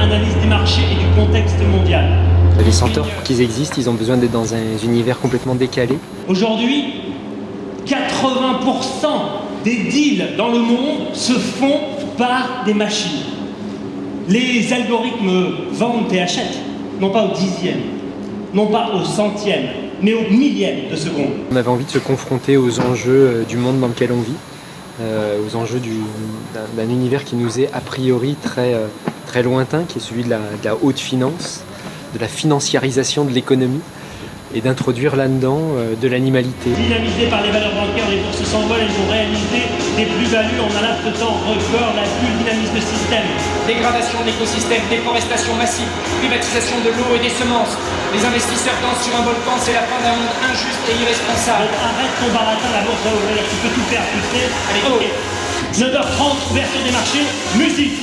analyse des marchés et du contexte mondial. Les centaures, pour qu'ils existent, ils ont besoin d'être dans un univers complètement décalé. Aujourd'hui, 80% des deals dans le monde se font par des machines. Les algorithmes vendent et achètent, non pas au dixième, non pas au centième, mais au millième de seconde. On avait envie de se confronter aux enjeux du monde dans lequel on vit, aux enjeux d'un univers qui nous est a priori très lointain, qui est celui de la haute finance, de la financiarisation de l'économie, et d'introduire là-dedans de l'animalité. Dynamisés par les valeurs bancaires, les bourses s'envolent, elles vont réaliser des plus-values en un laps de temps record, la bulle dynamise le système. Dégradation de l'écosystème, déforestation massive, privatisation de l'eau et des semences. Les investisseurs dansent sur un volcan, c'est la fin d'un monde injuste et irresponsable. Arrête ton baratin, la bourse va ouvrir, tu peux tout faire, tu sais. Allez, ok. 9h30, ouverture des marchés, musique.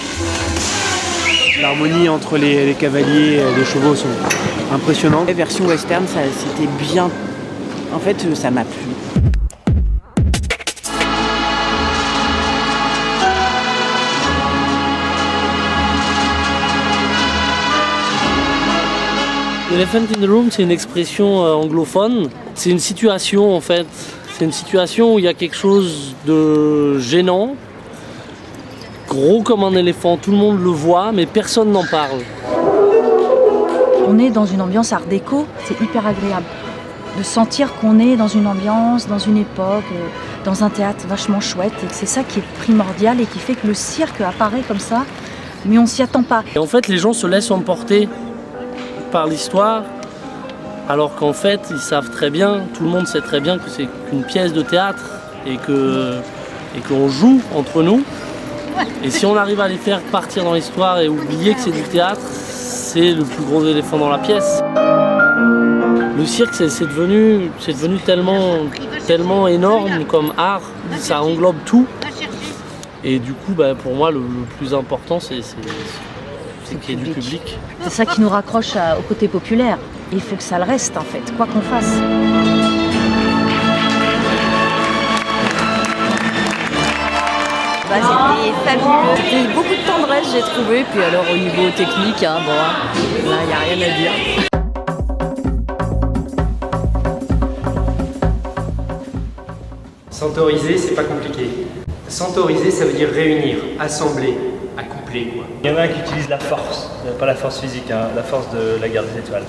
L'harmonie entre les cavaliers et les chevaux sont impressionnantes. La version western, c'était bien. En fait, ça m'a plu. Elephant in the room, c'est une expression anglophone. C'est une situation en fait. C'est une situation où il y a quelque chose de gênant, gros comme un éléphant, tout le monde le voit, mais personne n'en parle. On est dans une ambiance art déco, c'est hyper agréable. De sentir qu'on est dans une ambiance, dans une époque, dans un théâtre vachement chouette. Et c'est ça qui est primordial et qui fait que le cirque apparaît comme ça, mais on s'y attend pas. Et en fait, les gens se laissent emporter par l'histoire, alors qu'en fait, ils savent très bien, tout le monde sait très bien que c'est qu'une pièce de théâtre et qu'on joue entre nous. Et si on arrive à les faire partir dans l'histoire et oublier que c'est du théâtre, c'est le plus gros éléphant dans la pièce. Le cirque, c'est devenu tellement énorme comme art, ça englobe tout. Et du coup, pour moi, le plus important, c'est qu'il y ait du public. C'est ça qui nous raccroche au côté populaire. Et il faut que ça le reste, en fait, quoi qu'on fasse. C'était fabuleux. C'était beaucoup de tendresse, j'ai trouvé. Puis alors, au niveau technique, là, il n'y a rien à dire. Centauriser, c'est pas compliqué. Centauriser, ça veut dire réunir, assembler, accoupler, quoi. Il y en a qui utilisent la force, pas la force physique, hein, la force de la guerre des étoiles.